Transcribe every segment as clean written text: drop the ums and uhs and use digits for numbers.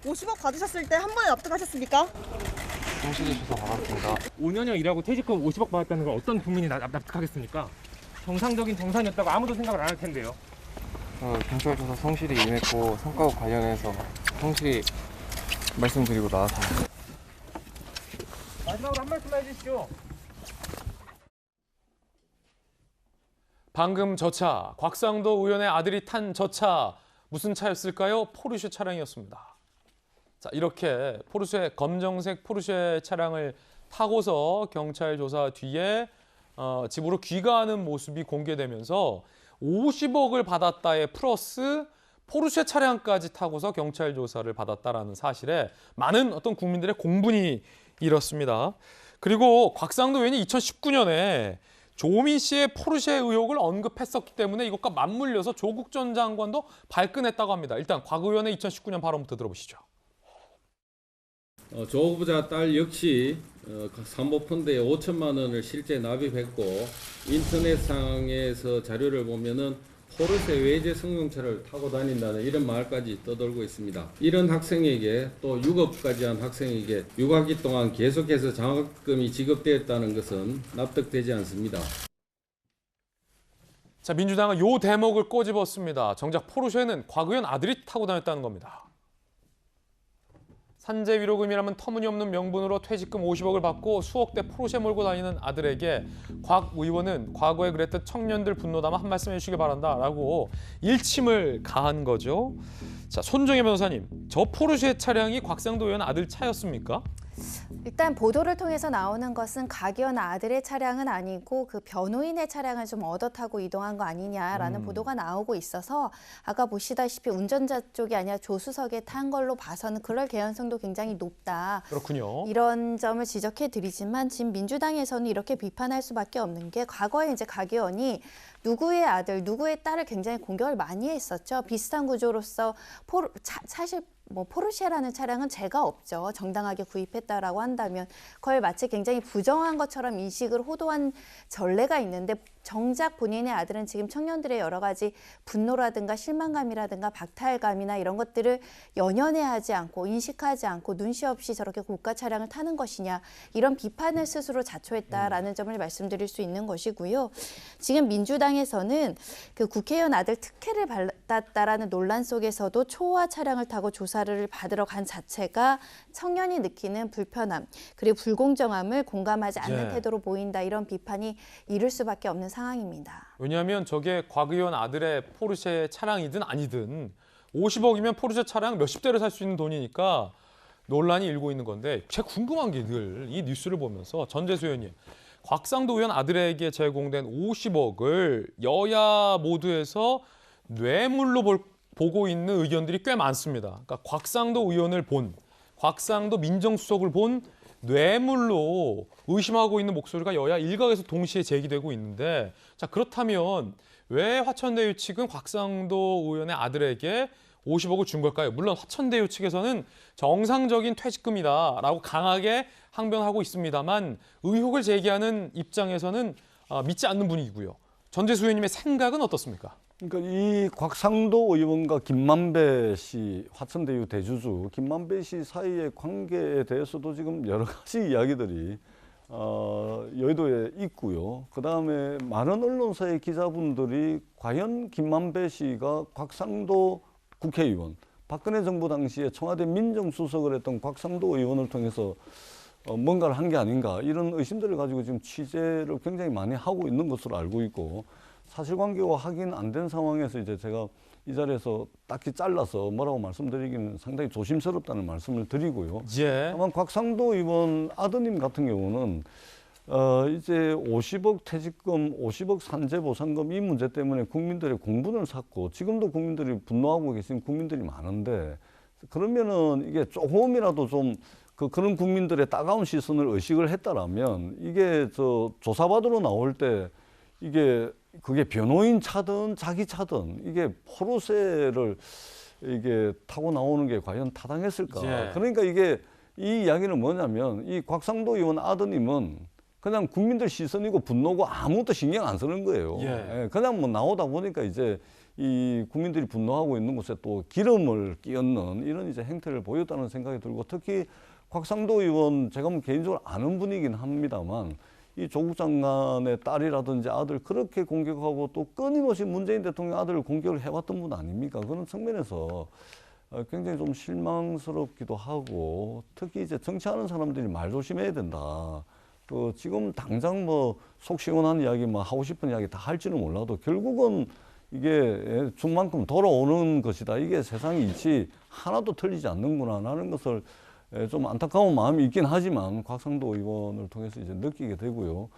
50억 받으셨을 때 한 번에 납득하셨습니까? 성실히 주셔서 받았습니다. 5년여 일하고 퇴직금 50억 받았다는 걸 어떤 국민이 납득하겠습니까? 정상적인 정산이었다고 아무도 생각을 안 할 텐데요. 경찰 조사 성실히 임했고 성과 관련해서 성실히 말씀드리고 나왔습니다. 마지막으로 한 말씀 해주시죠. 방금 저 차, 곽상도 의원의 아들이 탄 저 차, 무슨 차였을까요? 포르쉐 차량이었습니다. 자, 이렇게 검정색 포르쉐 차량을 타고서 경찰 조사 뒤에 집으로 귀가하는 모습이 공개되면서 50억을 받았다에 플러스 포르쉐 차량까지 타고서 경찰 조사를 받았다라는 사실에 많은 어떤 국민들의 공분이 일었습니다. 그리고 곽상도 의원이 2019년에 조민 씨의 포르쉐 의혹을 언급했었기 때문에 이것과 맞물려서 조국 전 장관도 발끈했다고 합니다. 일단 곽 의원의 2019년 발언부터 들어보시죠. 조 후보자 딸 역시 사모펀드에 5천만 원을 실제 납입했고 인터넷상에서 자료를 보면은 포르쉐 외제 승용차를 타고 다닌다는 이런 말까지 떠돌고 있습니다. 이런 학생에게 또 유급까지 한 학생에게 육아기 동안 계속해서 장학금이 지급되었다는 것은 납득되지 않습니다. 자, 민주당은 요 대목을 꼬집었습니다. 정작 포르쉐는 곽 의원 아들이 타고 다녔다는 겁니다. 산재 위로금이라면 터무니없는 명분으로 퇴직금 50억을 받고 수억대 포르쉐 몰고 다니는 아들에게 곽 의원은 과거에 그랬던 청년들 분노 담아 한 말씀 해주시기 바란다라고 일침을 가한 거죠. 자, 손정혜 변호사님, 저 포르쉐 차량이 곽상도 의원 아들 차였습니까? 일단 보도를 통해서 나오는 것은 곽 의원 아들의 차량은 아니고 그 변호인의 차량을 좀 얻어 타고 이동한 거 아니냐라는 보도가 나오고 있어서 아까 보시다시피 운전자 쪽이 아니라 조수석에 탄 걸로 봐서는 그럴 개연성도 굉장히 높다. 그렇군요. 이런 점을 지적해 드리지만 지금 민주당에서는 이렇게 비판할 수밖에 없는 게 과거에 이제 곽 의원이 누구의 아들, 누구의 딸을 굉장히 공격을 많이 했었죠. 비슷한 구조로서 사실 포르쉐라는 차량은 죄가 없죠. 정당하게 구입했다라고 한다면 그걸 마치 굉장히 부정한 것처럼 인식을 호도한 전례가 있는데 정작 본인의 아들은 지금 청년들의 여러 가지 분노라든가 실망감이라든가 박탈감이나 이런 것들을 연연해하지 않고 인식하지 않고 눈시 없이 저렇게 고가 차량을 타는 것이냐 이런 비판을 스스로 자초했다라는 점을 말씀드릴 수 있는 것이고요. 지금 민주당에서는 그 국회의원 아들 특혜를 받았다라는 논란 속에서도 초호화 차량을 타고 조사를 받으러 간 자체가 청년이 느끼는 불편함 그리고 불공정함을 공감하지 않는 태도로 보인다 이런 비판이 이를 수밖에 없는 상황입니다. 왜냐하면 저게 곽 의원 아들의 포르쉐 차량이든 아니든 50억이면 포르쉐 차량 몇십 대를 살 수 있는 돈이니까 논란이 일고 있는 건데 제가 궁금한 게 늘 이 뉴스를 보면서 전재수 의원님, 곽상도 의원 아들에게 제공된 50억을 여야 모두에서 뇌물로 보고 있는 의견들이 꽤 많습니다. 그러니까 곽상도 의원을 곽상도 민정수석을 본 뇌물로 의심하고 있는 목소리가 여야 일각에서 동시에 제기되고 있는데 자, 그렇다면 왜 화천대유 측은 곽상도 의원의 아들에게 50억을 준 걸까요? 물론 화천대유 측에서는 정상적인 퇴직금이다라고 강하게 항변하고 있습니다만 의혹을 제기하는 입장에서는 믿지 않는 분위기고요. 전재수 의원님의 생각은 어떻습니까? 그러니까 이 곽상도 의원과 김만배 씨, 화천대유 대주주 김만배 씨 사이의 관계에 대해서도 지금 여러 가지 이야기들이 여의도에 있고요. 그다음에 많은 언론사의 기자분들이 과연 김만배 씨가 곽상도 국회의원, 박근혜 정부 당시에 청와대 민정수석을 했던 곽상도 의원을 통해서 뭔가를 한 게 아닌가 이런 의심들을 가지고 지금 취재를 굉장히 많이 하고 있는 것으로 알고 있고 사실관계가 확인 안 된 상황에서 이제 제가 이 자리에서 딱히 잘라서 뭐라고 말씀드리기는 상당히 조심스럽다는 말씀을 드리고요. 예. 다만 곽상도 의원 아드님 같은 경우는 이제 50억 퇴직금, 50억 산재보상금 이 문제 때문에 국민들의 공분을 샀고 지금도 국민들이 분노하고 계신 국민들이 많은데 그러면은 이게 조금이라도 좀 그런 국민들의 따가운 시선을 의식을 했다라면 이게 조사받으러 나올 때 그게 변호인 차든 자기 차든 이게 포르쉐를 이게 타고 나오는 게 과연 타당했을까? 예. 그러니까 이 이야기는 뭐냐면 이 곽상도 의원 아드님은 그냥 국민들 시선이고 분노고 아무것도 신경 안 쓰는 거예요. 예. 그냥 뭐 나오다 보니까 이제 이 국민들이 분노하고 있는 곳에 또 기름을 끼얹는 이런 이제 행태를 보였다는 생각이 들고, 특히 곽상도 의원 제가 뭐 개인적으로 아는 분이긴 합니다만 이 조국 장관의 딸이라든지 아들 그렇게 공격하고 또 끊임없이 문재인 대통령 아들을 공격을 해왔던 분 아닙니까? 그런 측면에서 굉장히 좀 실망스럽기도 하고, 특히 이제 정치하는 사람들이 말 조심해야 된다. 지금 당장 뭐 속 시원한 이야기, 뭐 하고 싶은 이야기 다 할지는 몰라도 결국은 이게 중만큼 돌아오는 것이다. 이게 세상의 이치 하나도 틀리지 않는구나라는 것을 좀 안타까운 마음이 있긴 하지만 곽상도 의원을 통해서 이제 느끼게 되고요.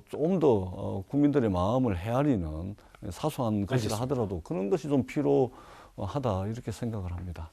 좀 더 국민들의 마음을 헤아리는 사소한 것이라 하더라도 그런 것이 좀 필요하다 이렇게 생각을 합니다.